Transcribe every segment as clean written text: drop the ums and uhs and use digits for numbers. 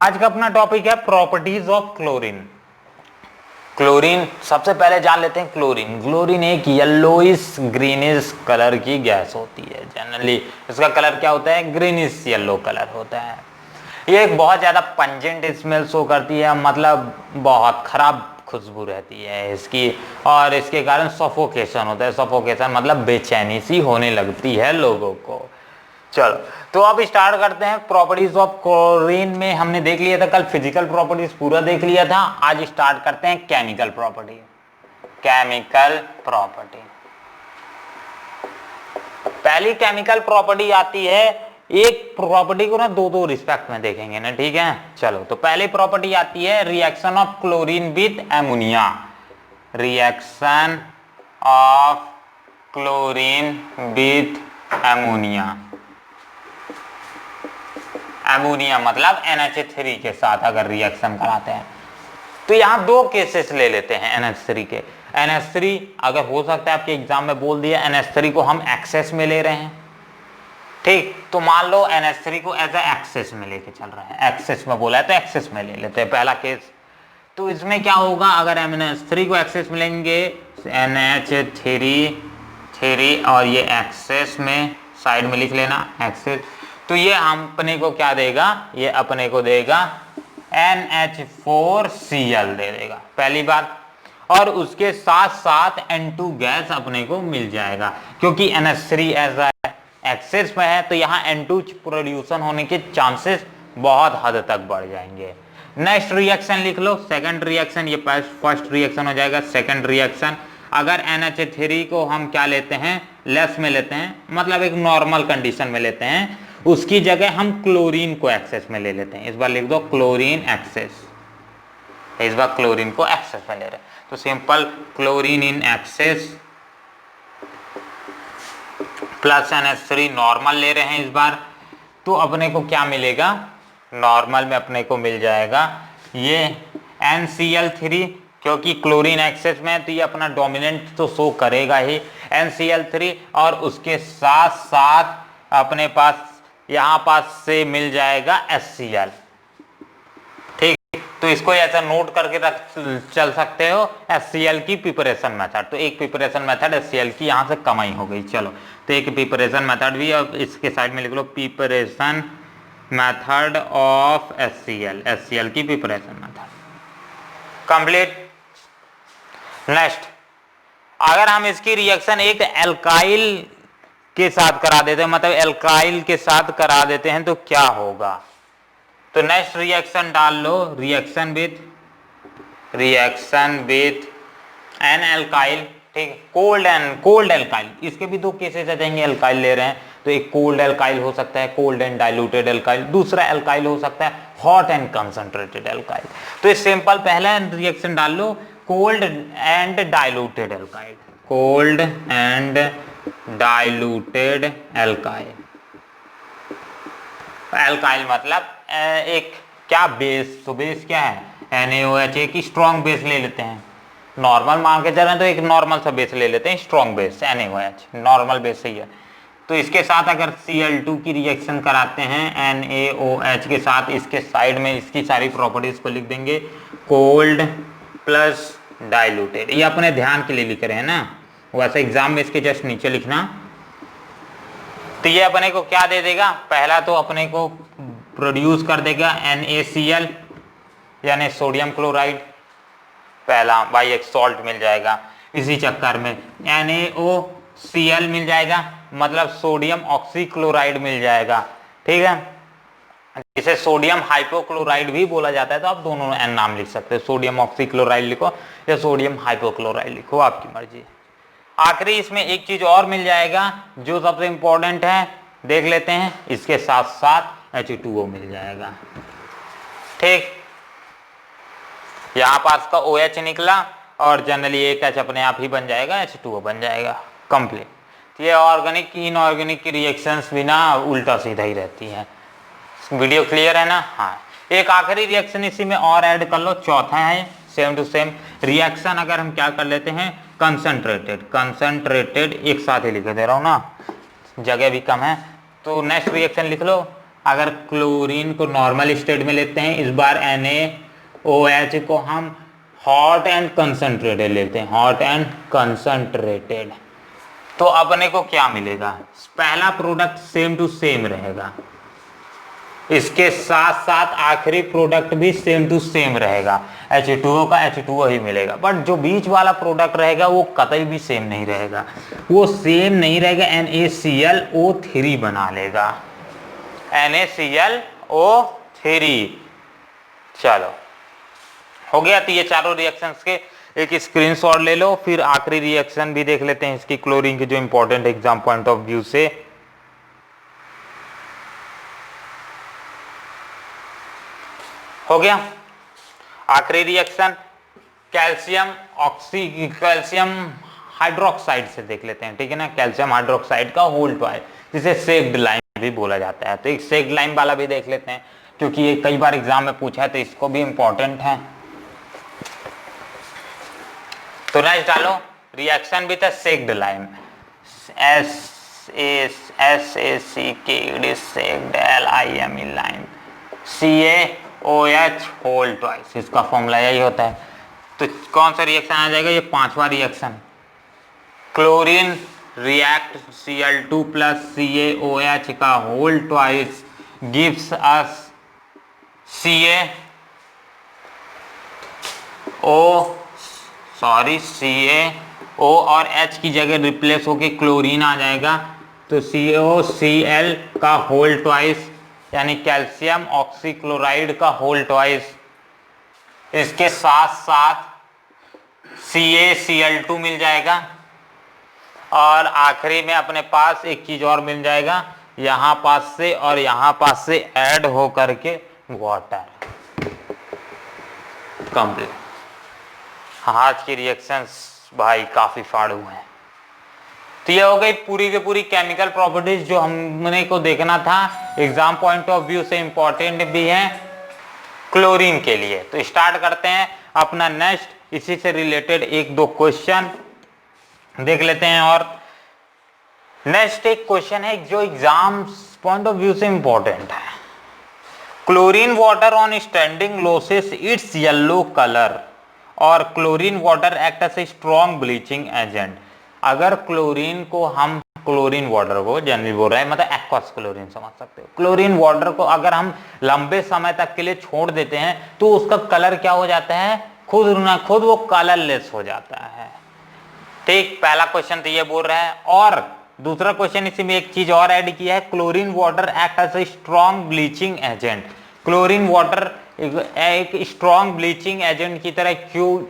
आज का अपना टॉपिक है प्रॉपर्टीज ऑफ क्लोरीन। क्लोरीन सबसे पहले जान लेते हैं। क्लोरीन एक येलोइश ग्रीनिश कलर की गैस होती है। जनरली इसका कलर क्या होता है? ग्रीनिश येलो कलर होता है। ये एक बहुत ज्यादा पंजेंट स्मेल शो करती है, मतलब बहुत खराब खुशबू रहती है इसकी, और इसके कारण सफोकेशन होता है। सफोकेशन मतलब बेचैनी सी होने लगती है लोगों को। चलो तो अब स्टार्ट करते हैं। प्रॉपर्टीज ऑफ क्लोरीन में हमने देख लिया था कल, फिजिकल प्रॉपर्टीज पूरा देख लिया था। आज स्टार्ट करते हैं केमिकल प्रॉपर्टी। केमिकल प्रॉपर्टी, पहली केमिकल प्रॉपर्टी आती है। एक प्रॉपर्टी को ना दो रिस्पेक्ट में देखेंगे ना, ठीक है। चलो तो पहली प्रॉपर्टी आती है reaction of chlorine with ammonia. Reaction of chlorine with ammonia. Ammonia मतलब NH3 के साथ अगर रिएक्शन कराते हैं तो यहां दो केसेस ले लेते हैं NH3 के। NH3 अगर हो सकता है आपके एग्जाम में बोल दिया NH3 को हम एक्सेस में ले रहे हैं, ठीक। तो मान लो NH3 को एज ए एक्सेस में लेके चल रहा है, एक्सेस में बोला है तो एक्सेस में ले लेते हैं पहला केस। तो इसमें क्या होगा, अगर NH3 को एक्सेस में लेंगे NH3 और ये एक्सेस में साइड में लिख लेना एक्सेस, तो ये अपने को क्या देगा? ये अपने को देगा NH4Cl दे देगा, पहली बात। और उसके साथ साथ N2 गैस अपने को मिल जाएगा, क्योंकि NH3 एज एक्सेस में है तो यहाँ N2 प्रोड्यूसन होने के चांसेस बहुत हद तक बढ़ जाएंगे। नेक्स्ट रिएक्शन लिख लो, सेकंड रिएक्शन। ये फर्स्ट रिएक्शन हो जाएगा। सेकंड रिएक्शन, अगर NH3 को हम क्या लेते हैं? लेस में लेते हैं, मतलब एक नॉर्मल कंडीशन में लेते हैं, उसकी जगह हम क्लोरीन को एक्सेस में ले लेते हैं। इस बार लिख दो क्लोरीन एक्सेस, इस बार क्लोरीन को एक्सेस में ले रहे हैं तो simple chlorine in excess plus NH3 normal ले रहे हैं इस बार, तो अपने को क्या मिलेगा? नॉर्मल में अपने को मिल जाएगा ये NCl3, क्योंकि क्लोरीन एक्सेस में तो ये अपना डोमिनेंट तो शो करेगा ही NCl3, और उसके साथ साथ अपने पास यहां पास से मिल जाएगा HCl, ठीक। तो इसको ऐसा नोट करके रख चल सकते हो HCl की प्रिपरेशन मेथड। तो एक प्रिपरेशन मेथड HCl की यहां से कमाई हो गई। चलो तो एक प्रिपरेशन मेथड भी, और इसके साइड में लिख लो प्रिपरेशन मेथड ऑफ HCl की प्रिपरेशन मेथड कंप्लीट। नेक्स्ट, अगर हम इसकी रिएक्शन एक एल्काइल के साथ करा देते हैं, मतलब एल्काइल के साथ करा देते हैं तो क्या होगा? तो नेक्स्ट रिएक्शन डाल लो, रिएक्शन विथ एन एल्काइल, ठीक। कोल्ड एल्काइल, इसके भी दो केसेस आ जाएंगे। एल्काइल ले रहे हैं तो एक कोल्ड एल्काइल हो सकता है, कोल्ड एंड डाइल्यूटेड एल्काइल। दूसरा एल्काइल हो सकता है हॉट एंड कंसंट्रेटेड एल्काइल। तो इस सिंपल पहला रिएक्शन डाल लो, cold and diluted alkyl, cold and diluted alkyl. Alkyl मतलब एक क्या बेस, तो बेस क्या है? NaOH, एक स्ट्रॉन्ग बेस ले लेते हैं। नॉर्मल मान के चल रहे हैं तो एक नॉर्मल सा बेस ले लेते हैं, strong base NaOH, normal base सही है। तो इसके साथ अगर Cl2 की रिएक्शन कराते हैं NaOH के साथ, इसके साइड में इसकी सारी प्रॉपर्टीज को लिख देंगे, कोल्ड प्लस डाइल्यूटेड। ये अपने ध्यान के लिए लिख रहे हैं ना, वैसे एग्जाम में इसके जस्ट नीचे लिखना। तो ये अपने को क्या दे देगा? पहला तो अपने को प्रोड्यूस कर देगा NaCl यानी सोडियम क्लोराइड, पहला भाई एक सॉल्ट मिल जाएगा। इसी चक्कर में NaOCl मिल जाएगा, मतलब सोडियम ऑक्सीक्लोराइड मिल जाएगा, ठीक है। इसे सोडियम हाइपोक्लोराइड भी बोला जाता है, तो आप दोनों नाम लिख सकते हो, सोडियम ऑक्सीक्लोराइड लिखो या सोडियम हाइपोक्लोराइड लिखो, आपकी मर्जी। आखिरी इसमें एक चीज और मिल जाएगा जो सबसे इंपॉर्टेंट है, देख लेते हैं। इसके साथ साथ H2O मिल जाएगा, ठीक। यहां पास का OH निकला और जनरली एक H अपने आप ही बन जाएगा, H2O बन जाएगा, कंप्लीट। ये ऑर्गेनिक इनऑर्गेनिक की रिएक्शंस भी ना उल्टा सीधा ही रहती है। वीडियो क्लियर है ना? हाँ, एक आखिरी रिएक्शन इसी में और ऐड कर लो, चौथा है सेम टू सेम रिएक्शन। अगर हम क्या कर लेते हैं, कंसंट्रेटेड एक साथ ही लिख दे रहा हूँ ना, जगह भी कम है। तो नेक्स्ट रिएक्शन लिख लो, अगर क्लोरीन को नॉर्मल स्टेट में लेते हैं, इस बार NaOH को हम हॉट एंड कंसंट्रेटेड लेते हैं, हॉट एंड कंसंट्रेटेड, तो अपने को क्या मिलेगा? पहला प्रोडक्ट सेम टू सेम रहेगा, इसके साथ साथ आखिरी प्रोडक्ट भी सेम टू सेम रहेगा, H2O का H2O ही मिलेगा। बट जो बीच वाला प्रोडक्ट रहेगा वो कतई भी सेम नहीं रहेगा, वो सेम नहीं रहेगा, NaClO3 बना लेगा, NaClO3। चलो हो गया। तो ये चारों रिएक्शंस के एक स्क्रीनशॉट ले लो, फिर आखिरी रिएक्शन भी देख लेते हैं इसकी क्लोरीन के, जो important exam point of view से। हो गया आखिरी रिएक्शन, कैल्शियम हाइड्रोक्साइड से देख लेते हैं, ठीक है ना। कैल्शियम हाइड्रोक्साइड का होल ट्वाइस, जिसे सेक्ड लाइम भी बोला जाता है। तो एक सेक्ड लाइम वाला भी देख लेते हैं, क्योंकि ये कई बार एग्जाम में पूछा है, तो इसको भी इंपॉर्टेंट है। तो नेक्स्ट डालो, reaction with a slaked lime, SACKD slaked LIME lime, CaOH whole twice, इसका फॉर्मूला यही होता है। तो कौन सा रिएक्शन आ जाएगा? ये पांचवा reaction, chlorine react Cl2 plus CaOH का whole twice gives us CaO और H की जगह रिप्लेस होके क्लोरीन आ जाएगा, तो CaOCl का होल ट्वाइस, यानी कैल्शियम ऑक्सीक्लोराइड का होल ट्वाइस, इसके साथ साथ CaCl2 मिल जाएगा, और आखिरी में अपने पास एक चीज और मिल जाएगा, यहाँ पास से और यहाँ पास से ऐड हो करके वाटर। कंप्लीट। आज की रिएक्शंस भाई काफी फाड़ू हैं। तो ये हो गई पूरी की पूरी केमिकल प्रॉपर्टीज जो हमने को देखना था, एग्जाम पॉइंट ऑफ व्यू से इंपॉर्टेंट भी है क्लोरीन के लिए। तो स्टार्ट करते हैं अपना नेक्स्ट, इसी से रिलेटेड एक दो क्वेश्चन देख लेते हैं। और नेक्स्ट एक क्वेश्चन है जो एग्जाम पॉइंट ऑफ व्यू से इंपॉर्टेंट है। Chlorine water on standing loses its yellow colour, और chlorine water act as a strong bleaching agent. अगर क्लोरीन को हम, क्लोरीन वाटर को जनरली बोल रहे हैं, मतलब एक्वस क्लोरीन समझ सकते हो, क्लोरीन वाटर को अगर हम लंबे समय तक के लिए छोड़ देते हैं तो उसका कलर क्या हो जाता है? खुद ना खुद वो कलरलेस हो जाता है। ठीक, पहला क्वेश्चन तो ये बोल रहा है। और दूसरा क्वेश्चन इसी में एक चीज और ऐड किया है, chlorine water act as a strong bleaching agent. Chlorine water एक स्ट्रॉन्ग ब्लीचिंग एजेंट की तरह क्यों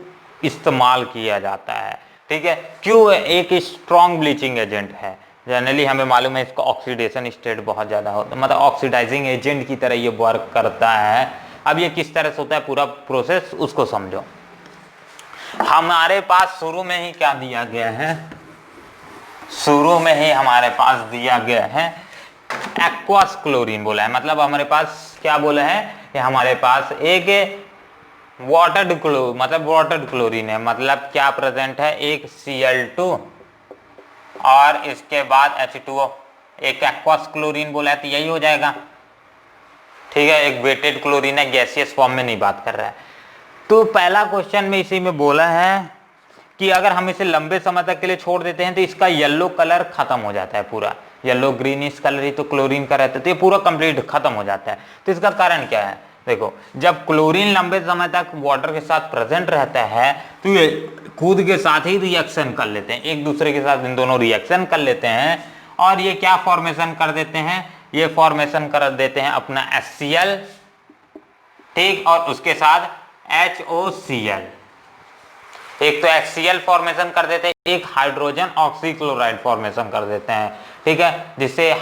इस्तेमाल किया जाता है? ठीक है, क्यों एक स्ट्रॉन्ग ब्लीचिंग एजेंट है? जनरली हमें मालूम है इसका ऑक्सीडेशन स्टेट बहुत ज्यादा होता है, मतलब ऑक्सीडाइजिंग एजेंट की तरह ये वर्क करता है। अब ये किस तरह से होता है पूरा प्रोसेस, उसको समझो। हमारे पास शुरू में ही क्या दिया गया है? शुरू में ही हमारे पास दिया गया है एक्वस क्लोरीन बोला है, मतलब हमारे पास क्या बोला है कि हमारे पास एक वाटर्ड क्लोरीन है, मतलब क्या प्रेजेंट है? एक Cl2 और इसके बाद H2O, एक एक्वस क्लोरीन बोला है, तो यही हो जाएगा। ठीक है, एक वेटेड क्लोरीन है, गैसियस फॉर्म में नहीं बात कर रहा है। तो पहला क्वेश्चन में इसी में बोला है कि अगर हम इसे लंबे समय तक के लिए छोड़ देते हैं तो इसका येलो कलर खत्म हो जाता है, पूरा येलो ग्रीनिश कलर ही तो क्लोरीन का रहता है, तो ये पूरा कंप्लीट खत्म हो जाता है। तो इसका कारण क्या है? देखो, जब क्लोरीन लंबे समय तक वाटर के साथ प्रेजेंट रहता है तो ये खुद के साथ ही रिएक्शन कर लेते हैं, एक दूसरे के साथ इन दोनों रिएक्शन कर लेते हैं, और ये क्या फॉर्मेशन कर देते हैं? ये फॉर्मेशन कर देते हैं अपना HCl, ठीक, और उसके साथ HOCl। एक तो HCl फॉर्मेशन कर देते हैं, एक हाइड्रोजन ऑक्सीक्लोराइड फॉर्मेशन कर देते हैं, ठीक है, जिसे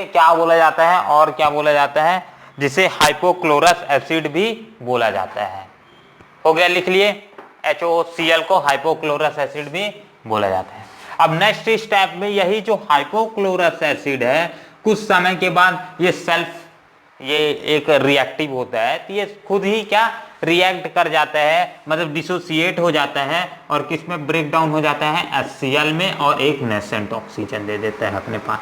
क्या बोला जाता है, और क्या बोला जाता है? जिसे हाइपोक्लोरस एसिड भी बोला जाता है। हो गया, लिख लिए, HOCl को हाइपोक्लोरस एसिड भी बोला जाता है। अब नेक्स्ट स्टेप में यही जो हाइपोक्लोरस एसिड है, कुछ समय के बाद ये एक रिएक्टिव होता है, तो ये खुद ही क्या रिएक्ट कर जाता है, मतलब डिसोसिएट हो जाता है, और किस में ब्रेक डाउन हो जाता है? HCl में, और एक नेसेंट ऑक्सीजन दे देता है अपने पास।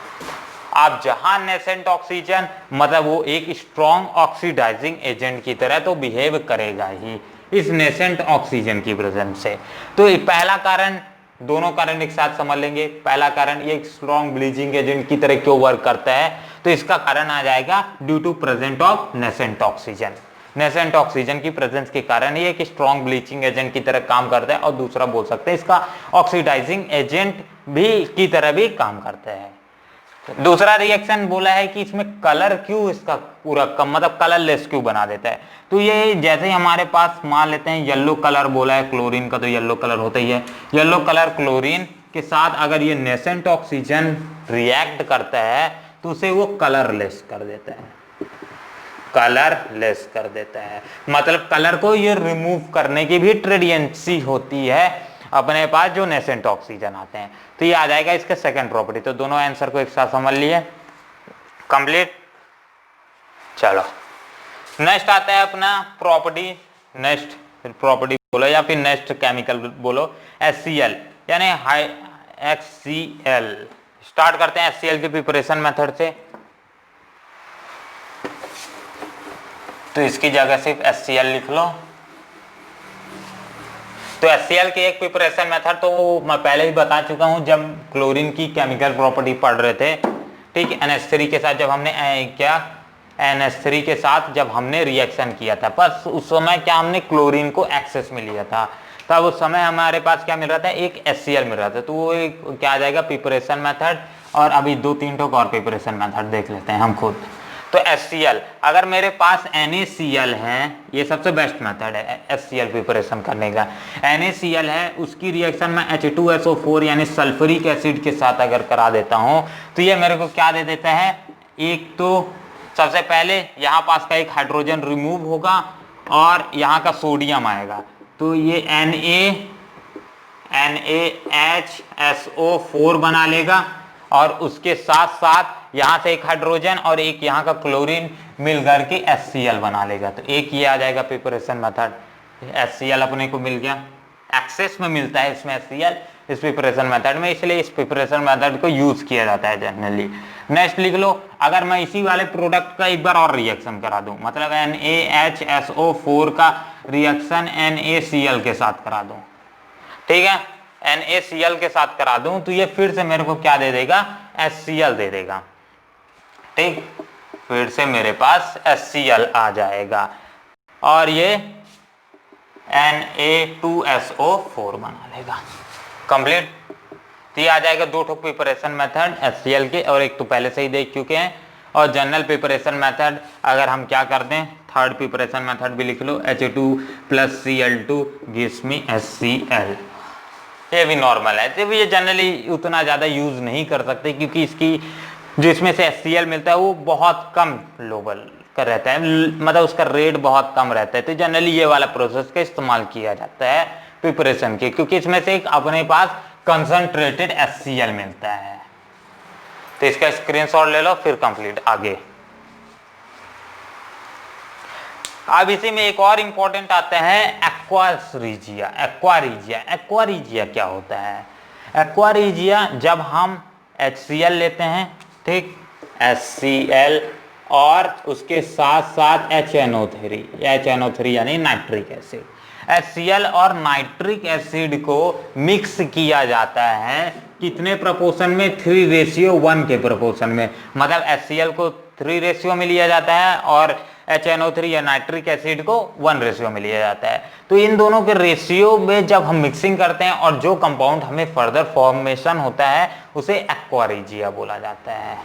आप जहां नेसेंट ऑक्सीजन मतलब वो एक स्ट्रॉन्ग ऑक्सीडाइजिंग एजेंट की तरह तो बिहेव करेगा ही इस नेसेंट ऑक्सीजन की प्रेजेंस से। तो ये पहला कारण, दोनों कारण एक साथ समझ लेंगे। पहला कारण ये स्ट्रॉन्ग ब्लीचिंग एजेंट की तरह क्यों वर्क करता है, तो इसका कारण आ जाएगा due to present of nascent oxygen. Nascent oxygen की प्रेजेंस के कारण ये कि स्ट्रॉन्ग ब्लीचिंग एजेंट की तरह काम करता है, और दूसरा बोल सकते हैं इसका ऑक्सीडाइजिंग एजेंट भी की तरह भी काम करता है। दूसरा रिएक्शन बोला है कि इसमें कलर क्यों इसका पूरा कम मतलब कलरलेस क्यों बना देता है, तो ये जैसे ही हमारे पास मान लेते हैं येलो कलर बोला है क्लोरीन का, तो येलो कलर होता ही है। येलो कलर क्लोरीन के साथ अगर ये नेसेंट ऑक्सीजन रिएक्ट करता है तो उसे वो कलरलेस कर देता है, कलरलेस कर देता है। मतलब कलर को ये रिमूव करने की भी ट्रेडियंसी होती है अपने पास जो नेसेंट ऑक्सीजन आते हैं। तो ये आ जाएगा इसका सेकंड प्रॉपर्टी। तो दोनों आंसर को एक साथ समझ लिए, कंप्लीट। चलो नेक्स्ट आता है अपना प्रॉपर्टी, नेक्स्ट प्रॉपर्टी बोलो या फिर नेक्स्ट केमिकल बोलो, HCl यानी HCl। स्टार्ट करते हैं HCl की प्रिपरेशन मेथड से। तो इसकी जगह सिर्फ HCl लिख लो। तो HCl की एक प्रिपरेशन मेथड तो मैं पहले ही बता चुका हूं जब क्लोरीन की केमिकल प्रॉपर्टी पढ़ रहे थे, ठीक। NH3 के साथ जब हमने क्या NH3 के साथ जब हमने रिएक्शन किया था, बस उस समय क्या हमने क्लोरीन को एक्सेस में लिया था, तब उस समय हमारे पास क्या मिल रहा था, एक HCl मिल रहा था। तो वो एक क्या आ जाएगा प्रिपरेशन मेथड। और अभी 2-3 ठोक और प्रिपरेशन मेथड देख लेते हैं हम खुद। तो HCl अगर मेरे पास NaCl है, ये सबसे बेस्ट मेथड है HCl प्रिपरेशन करने का। NaCl है, उसकी रिएक्शन में H2SO4 यानी सल्फ्यूरिक एसिड के साथ अगर करा देता हूं तो ये मेरे को क्या दे देता है, एक तो सबसे पहले यहाँ पास का एक हाइड्रोजन रिमूव होगा और यहाँ का सोडियम आएगा, तो ये NaHSO4 बना लेगा और उसके साथ साथ यहाँ से एक हाइड्रोजन और एक यहाँ का क्लोरीन मिल करके HCl बना लेगा। तो एक ये आ जाएगा प्रिपरेशन मेथड। HCl अपने को मिल गया, एक्सेस में मिलता है इसमें HCl इस प्रिपरेशन मेथड में, इसलिए इस प्रिपरेशन मेथड को यूज किया जाता है जनरली। नेक्स्ट लिख लो, अगर मैं इसी वाले प्रोडक्ट का एक बार और रिएक्शन करा दूं, मतलब NaHSO4 का रिएक्शन NaCl के साथ करा दूं, ठीक है, NaCl के साथ करा दूं, तो ये फिर से मेरे को क्या दे देगा, HCl दे देगा, ठीक। फिर से मेरे पास HCl आ जाएगा और ये Na2SO4 बना लेगा, कंप्लीट। तो ये आ जाएगा 2 ठोक प्रिपरेशन मेथड HCl के, और एक तो पहले से ही देख चुके हैं। और जनरल प्रिपरेशन मेथड अगर हम क्या करते हैं, थर्ड प्रिपरेशन मेथड भी लिख लो, H2+Cl2 गिव्स मी HCl। ये भी नॉर्मल है, तो ये जनरली उतना ज़्यादा यूज़ नहीं कर सकते क्योंकि इसकी जो इसमें से HCl मिलता है वो बहुत कम लोबल का रहता है, मतलब उसका रेट बहुत कम रहता है। तो जनरली ये वाला प्रोसेस का इस्तेमाल किया जाता है प्रिपरेशन के, क्योंकि इसमें से एक अपने पास कंसंट्रेटेड HCl मिलता है। तो इसका स्क्रीनशॉट ले लो, फिर कंप्लीट आगे। अब इसी में एक और इंपॉर्टेंट आता है एक्वारीजिया। एक्वारीजिया क्या होता है, एक्वारीजिया जब हम HCl लेते हैं, ठीक, HCl और उसके साथ साथ HNO3 यानी नाइट्रिक एसिड, HCl और नाइट्रिक एसिड को मिक्स किया जाता है कितने प्रपोर्शन में, 3:1 के प्रपोर्शन में। मतलब HCl को 3 रेशियो में लिया जाता है और HNO3 या नाइट्रिक एसिड को 1 रेशियो में लिया जाता है। तो इन दोनों के रेशियो में जब हम मिक्सिंग करते हैं और जो कंपाउंड हमें फर्दर फॉर्मेशन होता है उसे एक्वारीजिया बोला जाता है,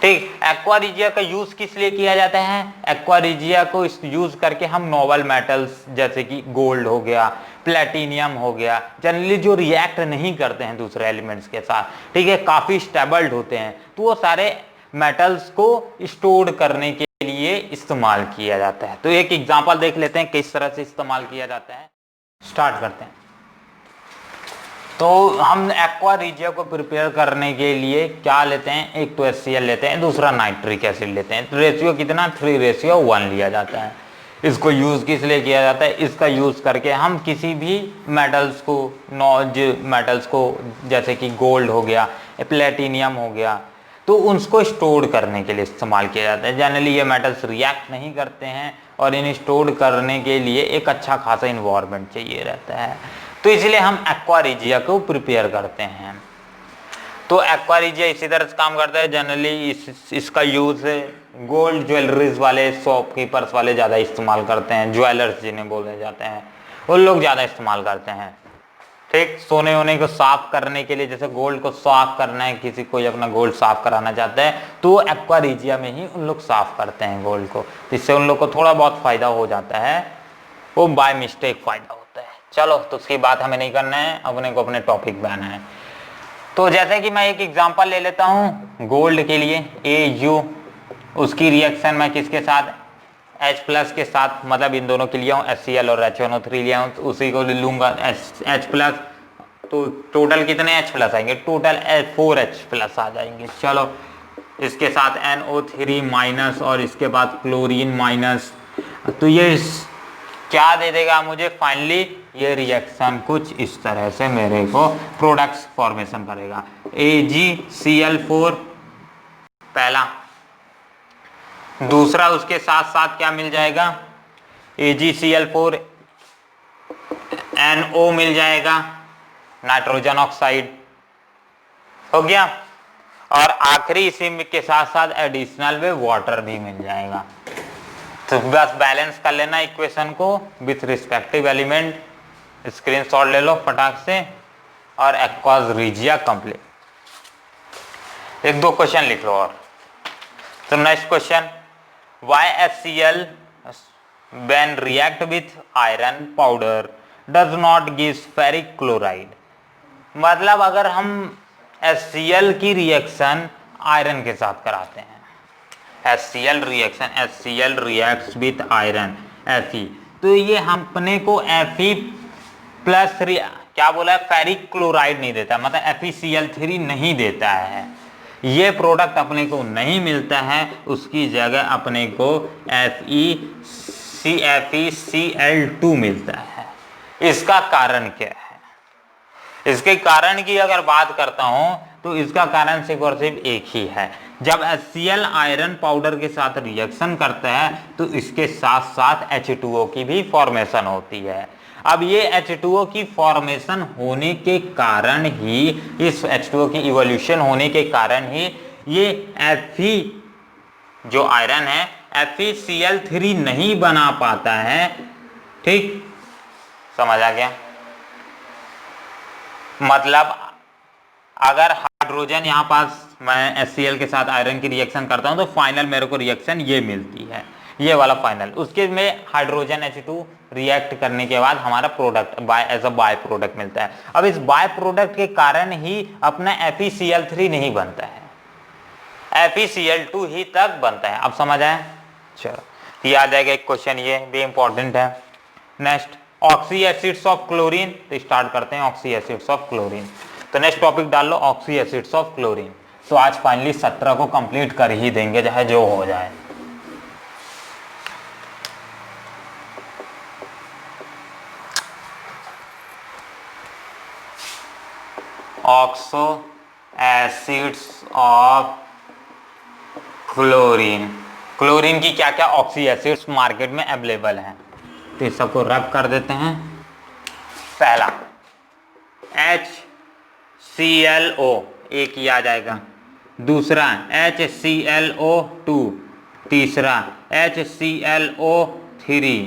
ठीक। एक्वारीजिया का यूज किस लिए किया जाता है, एक्वारीजिया को यूज करके हम नोबल मेटल्स जैसे कि गोल्ड हो गया, प्लेटिनियम हो गया, जनरली जो रिएक्ट नहीं करते हैं दूसरे एलिमेंट्स के साथ, ठीक है, काफी स्टेबल्ड होते हैं, तो वो सारे मेटल्स को स्टोर करने के लिए इस्तेमाल किया जाता है। तो एक एग्जांपल देख लेते हैं किस तरह से इस्तेमाल किया जाता है, स्टार्ट करते हैं। तो हम एक्वारीजिया को प्रिपेयर करने के लिए क्या लेते हैं, एक तो HCl लेते हैं, दूसरा नाइट्रिक एसिड लेते हैं। रेशियो कितना, 3:1 लिया जाता है। इसको यूज किस लिए किया जाता है, इसका यूज करके हम किसी भी मेटल्स को, नॉज मेटल्स को, जैसे कि गोल्ड हो गया, प्लेटिनियम हो गया, तो उसको स्टोर करने के लिए इस्तेमाल किया जाता है। जनरली ये मेटल्स रिएक्ट नहीं करते हैं और इन्हें स्टोर करने के लिए एक अच्छा खासा इन्वायरमेंट चाहिए रहता है, तो इसलिए हम एक्वा रिजिया को प्रिपेयर करते हैं। तो एक्वा रिजिया इसी तरह से काम करता है। जनरली इसका यूज गोल्ड ज्वेलरीज वाले शॉपकीपर्स वाले ज़्यादा इस्तेमाल करते हैं, ज्वेलर्स जिन्हें बोले जाते हैं, उन लोग ज़्यादा इस्तेमाल करते हैं। ठीक, सोने वोने को साफ करने के लिए, जैसे गोल्ड को साफ करना है, किसी कोई अपना गोल्ड साफ कराना चाहता है तो एक्वा रिजिया में ही उन लोग साफ करते हैं गोल्ड को, जिससे उन लोग को थोड़ा बहुत फायदा हो जाता है, वो बाय मिस्टेक फायदा होता है। चलो, तो उसकी बात हमें नहीं करना है, अपने को अपने टॉपिक पे आना है। तो जैसे कि मैं एक एग्जांपल ले लेता हूँ गोल्ड के लिए, AU, उसकी रिएक्शन मैं किसके साथ, H+ के साथ, मतलब इन दोनों के लिए हूँ, HCl और HNO3 लिया हूँ, तो उसी को लूंगा H+, तो टोटल कितने H+ आएंगे, टोटल 4H+ आ जाएंगे। चलो, इसके साथ NO3- और इसके बाद क्लोरीन माइनस, तो ये क्या दे देगा मुझे फाइनली, ये रिएक्शन कुछ इस तरह से मेरे को प्रोडक्ट्स फॉर्मेशन करेगा। AgCl4 पहला, दूसरा उसके साथ साथ क्या मिल जाएगा, AgCl4 NO मिल जाएगा, नाइट्रोजन ऑक्साइड हो गया, और आखिरी इसी के साथ साथ एडिशनल में वाटर भी मिल जाएगा। तो बस बैलेंस कर लेना इक्वेशन को विथ रिस्पेक्टिव एलिमेंट, स्क्रीनशॉट ले लो फटाक से, और एक्वास रिजिया कंप्लीट। एक दो क्वेश्चन लिख लो और। तो next question, why HCl when react with iron powder does not give ferric chloride। मतलब अगर हम HCl की रिएक्शन आयरन के साथ कराते हैं, HCl reacts with iron Fe, तो ये हम अपने को Fe+ क्या बोला है, फेरिक क्लोराइड नहीं देता, मतलब FeCl3 नहीं देता है, ये प्रोडक्ट अपने को नहीं मिलता है, उसकी जगह अपने को FeCl2 मिलता है। इसका कारण क्या है, इसके कारण की अगर बात करता हूं तो इसका कारण सिर्फ और सिर्फ एक ही है, जब HCl आयरन पाउडर के साथ रिएक्शन करता है तो इसके साथ साथ H2O की भी फॉर्मेशन होती है। अब ये H2O की फॉर्मेशन होने के कारण ही, इस H2O की इवोल्यूशन होने के कारण ही ये Fe जो आयरन है FeCl3 नहीं बना पाता है। ठीक, समझ आ गया, मतलब अगर हाइड्रोजन यहाँ पास मैं HCl के साथ आयरन की रिएक्शन करता हूँ तो फाइनल मेरे को रिएक्शन ये मिलती है, ये वाला फाइनल, उसके में हाइड्रोजन H2 रिएक्ट करने के बाद हमारा product as a by product मिलता है। अब इस बाय प्रोडक्ट के कारण ही अपना FeCl3 नहीं बनता है, FeCl2 ही तक बनता है। अब समझ आए, चलो याद आ जाएगा एक क्वेश्चन, ये भी इंपॉर्टेंट है। Next, oxy acids of chlorine, तो स्टार्ट करते हैं ऑक्सी एसिड्स ऑफ क्लोरीन। तो नेक्स्ट टॉपिक डाल लो ऑक्सी एसिड्स ऑफ क्लोरीन। तो आज फाइनली 17 को कंप्लीट कर ही देंगे, चाहे जो हो जाए। Oxo acids of chlorine, chlorine की क्या क्या ऑक्सी एसिड्स मार्केट में अवेलेबल हैं, तो इस सबको रब कर देते हैं। पहला HClO, एक ही आ जाएगा, दूसरा HClO2, तीसरा HClO3,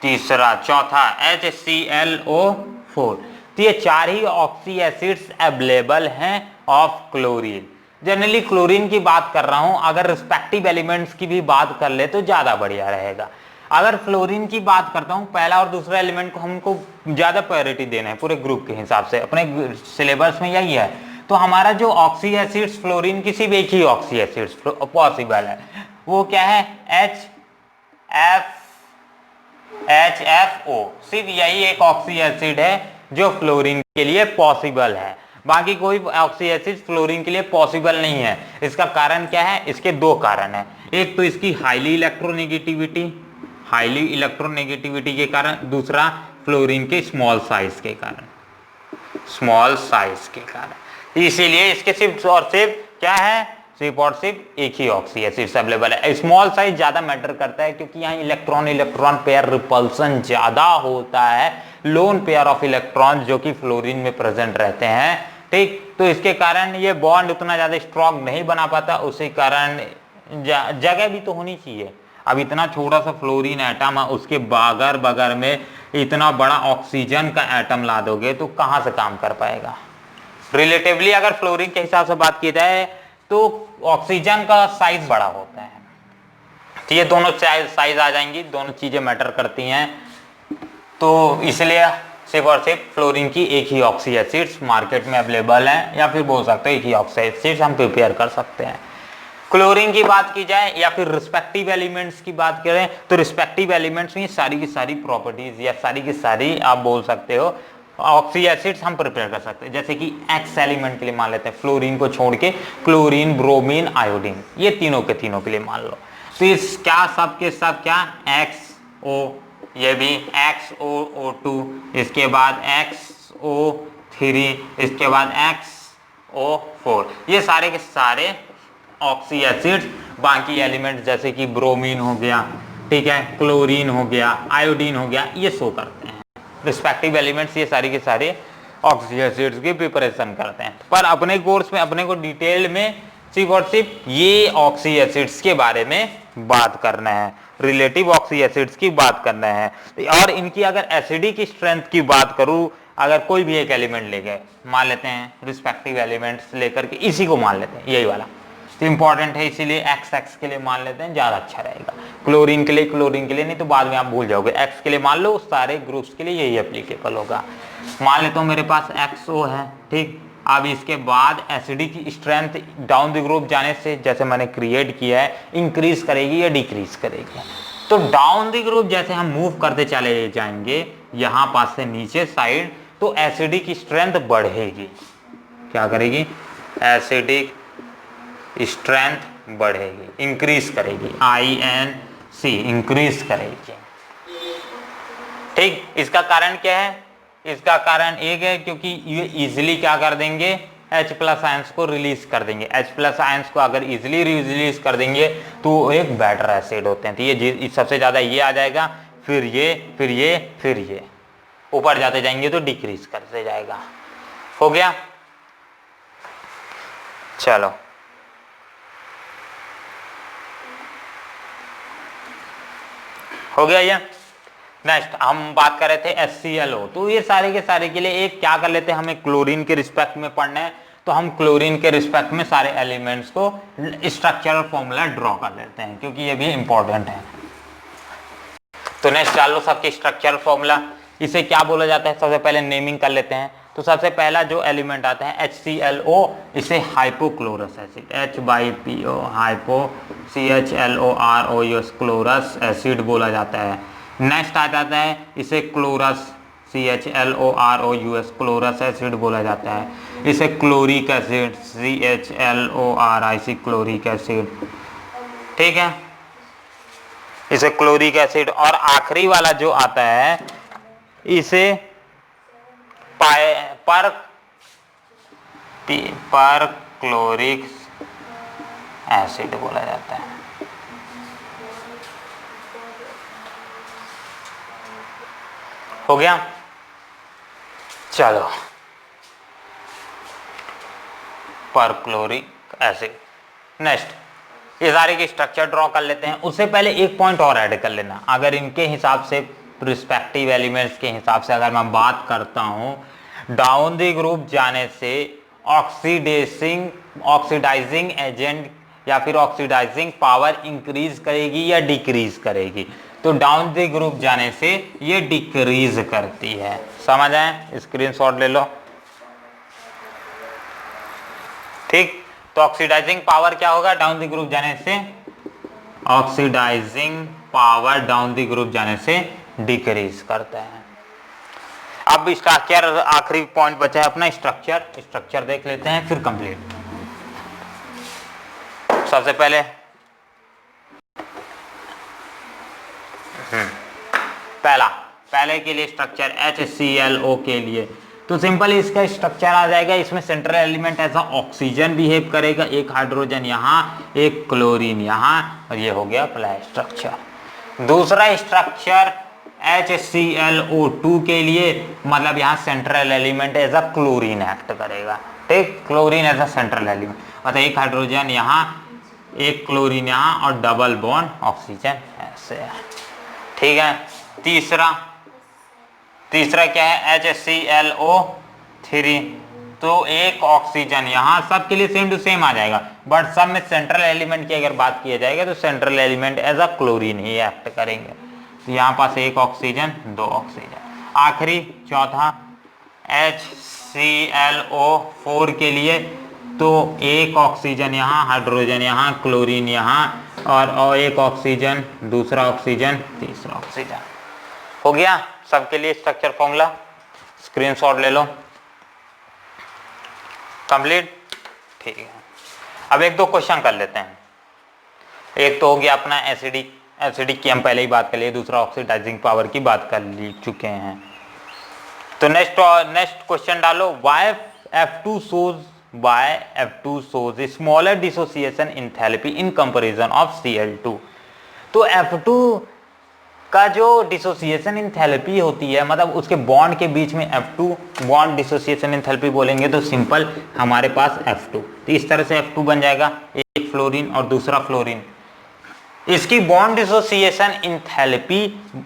तीसरा, चौथा HClO4। तो ये चार ही ऑक्सी एसिड्स अवेलेबल हैं ऑफ क्लोरीन। जनरली क्लोरीन की बात कर रहा हूं, अगर रिस्पेक्टिव एलिमेंट्स की भी बात कर ले तो ज्यादा बढ़िया रहेगा। अगर फ्लोरीन की बात करता हूं, पहला और दूसरा एलिमेंट को हमको ज्यादा प्रायोरिटी देना है पूरे ग्रुप के हिसाब से, अपने सिलेबस में यही है। तो हमारा जो ऑक्सी एसिड्स फ्लोरीन की सिर्फ एक ही ऑक्सी एसिड्स पॉसिबल है, वो क्या है, HFO, सिर्फ यही एक ऑक्सी एसिड है जो फ्लोरीन के लिए पॉसिबल है, बाकी कोई ऑक्सी एसिड फ्लोरीन के लिए पॉसिबल नहीं है। इसका कारण क्या है, इसके दो कारण है, एक तो इसकी हाईली इलेक्ट्रोनेगेटिविटी के कारण, दूसरा फ्लोरीन के स्मॉल साइज के कारण, इसीलिए इसके सिर्फ और सिर्फ क्या है, सिर्फ और सिर्फ एक ही ऑक्सी एसिड्स अवेलेबल है। स्मॉल साइज ज्यादा मैटर करता है क्योंकि यहाँ इलेक्ट्रॉन इलेक्ट्रॉन पेयर रिपल्सन ज्यादा होता है, लोन पेयर ऑफ इलेक्ट्रॉन जो कि फ्लोरीन में प्रेजेंट रहते हैं, ठीक। तो इसके कारण ये बॉन्ड उतना ज्यादा स्ट्रॉन्ग नहीं बना पाता, उसी कारण जगह भी तो होनी चाहिए। अब इतना छोटा सा फ्लोरीन एटम है, उसके बगल बगल में इतना बड़ा ऑक्सीजन का एटम ला दोगे तो कहां से काम कर पाएगा। रिलेटिवली अगर फ्लोरीन के हिसाब से बात की जाए तो ऑक्सीजन का साइज बड़ा होता है, तो ये दोनों साइज आ जाएंगी, दोनों चीजें मैटर करती हैं। तो इसलिए सिर्फ और सिर्फ फ्लोरीन की एक ही ऑक्सी एसिड्स मार्केट में अवेलेबल है, या फिर बोल सकते हैं एक ही ऑक्सी एसिड्स हम प्रिपेयर कर सकते हैं। क्लोरीन की बात की जाए या फिर रिस्पेक्टिव एलिमेंट्स की बात करें तो रिस्पेक्टिव एलिमेंट्स में सारी की सारी प्रॉपर्टीज या सारी की सारी आप बोल सकते हो ऑक्सी एसिड्स हम प्रिपेयर कर सकते हैं। जैसे कि एक्स एलिमेंट के लिए मान लेते हैं, फ्लोरीन को छोड़ के क्लोरीन, ब्रोमीन, आयोडीन, ये तीनों के तीनों के लिए मान लो। तो इस क्या सब के सब क्या XO, ये भी XOO2, इसके बाद XO3, इसके बाद XO4, ये सारे के सारे ऑक्सी एसिड्स। बाकी एलिमेंट्स जैसे कि ब्रोमीन हो गया, ठीक है, क्लोरीन हो गया, आयोडीन हो गया, ये शो करते हैं रिस्पेक्टिव एलिमेंट्स, ये सारी के सारे ऑक्सी एसिड्स की प्रिपरेशन करते हैं। पर अपने कोर्स में अपने को डिटेल में सिर्फ और सिर्फ ये ऑक्सी एसिड्स के बारे में बात करना है, रिलेटिव ऑक्सी एसिड्स की बात करना है। और इनकी अगर एसिडिक स्ट्रेंथ की बात करूं, अगर कोई भी एक एलिमेंट ले गए, मान लेते हैं रिस्पेक्टिव एलिमेंट्स लेकर के इसी को मान लेते हैं, यही वाला तो इंपॉर्टेंट है, इसीलिए XX के लिए मान लेते हैं, ज्यादा अच्छा रहेगा। क्लोरीन के लिए नहीं तो बाद में आप भूल जाओगे। X के लिए मान लो, सारे ग्रुप्स के लिए यही एप्लीकेबल होगा। मान लेता हूँ मेरे पास XO है, ठीक। अब इसके बाद acidic strength down the group जाने से, जैसे मैंने क्रिएट किया है, इंक्रीज करेगी या डिक्रीज करेगी। तो डाउन द ग्रुप जैसे हम मूव करते चले जाएंगे यहाँ पास से नीचे साइड, तो एसिडिक स्ट्रेंथ बढ़ेगी। क्या करेगी, एसिडिक स्ट्रेंथ बढ़ेगी, इंक्रीज करेगी, INC इंक्रीज करेगी, ठीक। इसका कारण क्या है, इसका कारण एक है क्योंकि ये इजिली क्या कर देंगे, H+ आयंस को रिलीज कर देंगे। H+ आयंस को अगर इजिली रिलीज कर देंगे तो एक बेटर एसिड होते हैं। तो ये सबसे ज्यादा ये आ जाएगा, फिर ये, फिर ये, फिर ये, ऊपर जाते जाएंगे तो डिक्रीज करते जाएगा। हो गया, चलो हो गया ये। नेक्स्ट हम बात कर रहे थे HClO। तो ये सारे के सारे के लिए एक क्या कर लेते हैं, हमें क्लोरीन के रिस्पेक्ट में पढ़ना है तो हम क्लोरीन के रिस्पेक्ट में सारे एलिमेंट्स को स्ट्रक्चरल फॉर्मूला ड्रॉ कर लेते हैं क्योंकि ये भी इंपॉर्टेंट है। तो नेक्स्ट डालो सबके स्ट्रक्चरल फॉर्मूला। इसे क्या बोला जाता है, सबसे पहले नेमिंग कर लेते हैं। तो सबसे पहला जो एलिमेंट आता है HClO, इसे hypochlorous acid, H/PO hypo, CHLOROUS chlorous acid बोला जाता है। नेक्स्ट आ जाता है इसे क्लोरस, CHLOROUS क्लोरस एसिड बोला जाता है। इसे chloric acid, CHLORIC chloric acid, ठीक है, इसे क्लोरिक एसिड। और आखिरी वाला जो आता है इसे पर क्लोरिक एसिड बोला जाता है। हो गया, चलो पर क्लोरिक एसिड। नेक्स्ट ये सारे के स्ट्रक्चर ड्रॉ कर लेते हैं। उससे पहले एक पॉइंट और ऐड कर लेना, अगर इनके हिसाब से रिस्पेक्टिव एलिमेंट्स के हिसाब से अगर मैं बात करता हूं, डाउन द ग्रुप जाने से ऑक्सीडाइजिंग एजेंट या फिर ऑक्सीडाइजिंग पावर इंक्रीज करेगी या डिक्रीज करेगी। तो डाउन द ग्रुप जाने से ये डिक्रीज करती है। समझ आए, स्क्रीनशॉट ले लो, ठीक। तो ऑक्सीडाइजिंग पावर क्या होगा डाउन द ग्रुप जाने से, oxidising power down the group जाने से डिक्रीज करता है। अब स्ट्रक्चर आखिरी पॉइंट बचा है अपना, स्ट्रक्चर देख लेते हैं फिर कंप्लीट। सबसे पहले पहले के लिए स्ट्रक्चर HClO के लिए तो सिंपल इसका स्ट्रक्चर आ जाएगा, इसमें सेंट्रल एलिमेंट ऐसा ऑक्सीजन बिहेव करेगा, एक हाइड्रोजन यहाँ, एक क्लोरीन यहाँ, और ये हो गया अप्लाई स्ट्रक्चर। दूसरा स्ट्रक्चर HClO2 के लिए, मतलब यहाँ central element as a chlorine act करेगा, ठीक, chlorine as a central element, मतलब एक हाइड्रोजन यहाँ, एक क्लोरीन यहाँ, और डबल बॉन्ड ऑक्सीजन ऐसे है, ठीक है। तीसरा क्या है, HClO3, तो एक ऑक्सीजन यहाँ, सब के लिए सेम टू सेम आ जाएगा, बट सब में सेंट्रल एलिमेंट की अगर बात किया जाएगा तो central element as a chlorine ही एक्ट करेंगे। तो यहाँ पास एक ऑक्सीजन, दो ऑक्सीजन। आखिरी चौथा HClO4 के लिए, तो एक ऑक्सीजन यहाँ, हाइड्रोजन यहाँ, क्लोरीन यहाँ, और एक ऑक्सीजन, दूसरा ऑक्सीजन, तीसरा ऑक्सीजन। हो गया सबके लिए स्ट्रक्चर फॉर्मूला, स्क्रीनशॉट ले लो, कंप्लीट, ठीक है। अब एक दो क्वेश्चन कर लेते हैं। एक तो हो गया अपना एसिडिक की हम पहले ही बात कर लिए, दूसरा ऑक्सीडाइजिंग पावर की बात कर चुके हैं। तो नेक्स्ट क्वेश्चन डालो, why F2 shows smaller dissociation enthalpy in comparison of Cl2। तो F2 का जो डिसोसिएशन इंथैल्पी होती है, मतलब उसके बॉन्ड के बीच में F2 बॉन्ड डिसोसिएशन इंथैल्पी बोलेंगे तो सिंपल हमारे पास F2, तो इस तरह से F2 बन जाएगा, एक फ्लोरीन और दूसरा फ्लोरीन। इसकी bond dissociation enthalpy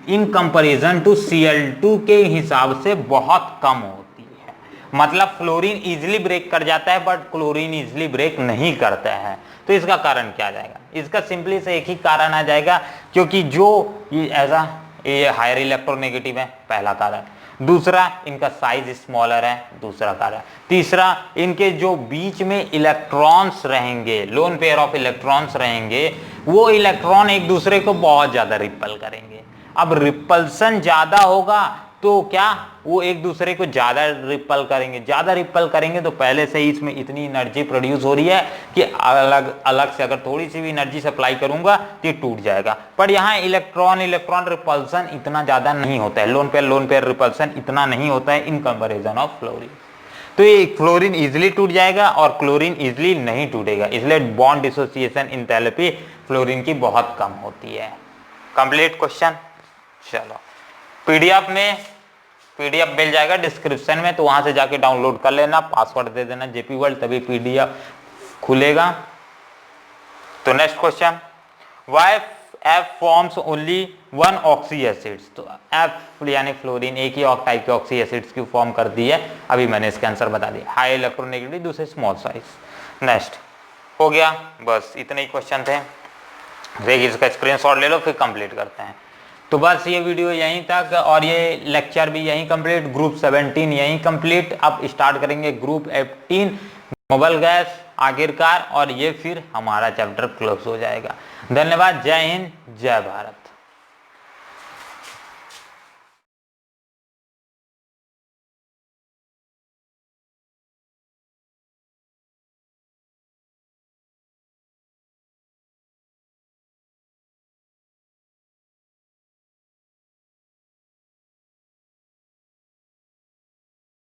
in comparison to Cl2 के हिसाब से बहुत कम होती है, मतलब फ्लोरीन इजीली ब्रेक कर जाता है बट क्लोरीन इजीली ब्रेक नहीं करता है। तो इसका कारण क्या आ जाएगा, इसका सिंपली से एक ही कारण आ जाएगा, क्योंकि जो ये हायर इलेक्ट्रोनेगेटिव है, पहला कारण। दूसरा, इनका साइज स्मॉलर है, दूसरा कारण। तीसरा, इनके जो बीच में इलेक्ट्रॉन्स रहेंगे, लोन पेयर ऑफ इलेक्ट्रॉन्स रहेंगे, वो इलेक्ट्रॉन एक दूसरे को बहुत ज्यादा रिपल करेंगे। अब रिपल्सन ज्यादा होगा तो क्या, वो एक दूसरे को ज्यादा रिपल करेंगे, तो पहले से ही इसमें इतनी एनर्जी प्रोड्यूस हो रही है कि अलग से अगर थोड़ी सी भी एनर्जी सप्लाई करूंगा तो ये टूट जाएगा। पर यहाँ इलेक्ट्रॉन रिपल्सन इतना ज्यादा नहीं होता है, लोन पेयर रिपल्सन इतना नहीं होता है इन कंपैरिजन ऑफ फ्लोरीन। तो ये फ्लोरीन इजिली टूट जाएगा और क्लोरीन इजिली नहीं टूटेगा, इसलिए बॉन्ड डिसोसिएशन इंथैल्पी फ्लोरीन की बहुत कम होती है। Complete question. चलो, पीडीएफ मिल जाएगा डिस्क्रिप्शन में, तो वहां से जाके डाउनलोड कर लेना, पासवर्ड दे देना जेपी वर्ल्ड, तभी पीडीएफ खुलेगा। तो next question, why F forms only one oxy acids. तो F यानी फ्लोरीन एक ही टाइप के ऑक्सी एसिड्स की फॉर्म करती है, अभी मैंने इसका आंसर बता दिया, हाई इलेक्ट्रोनेगेटिविटी, दूसरे स्मॉल साइज। नेक्स्ट हो गया, बस इतने ही क्वेश्चन थे, फिर इसका स्क्रीनशॉट ले लो, फिर कंप्लीट करते हैं। तो बस ये वीडियो यहीं तक, और ये लेक्चर भी यहीं कंप्लीट, ग्रुप 17 यहीं कंप्लीट। अब स्टार्ट करेंगे ग्रुप 18 नोबल गैस आखिरकार, और ये फिर हमारा चैप्टर क्लोज हो जाएगा। धन्यवाद, जय हिंद, जय भारत।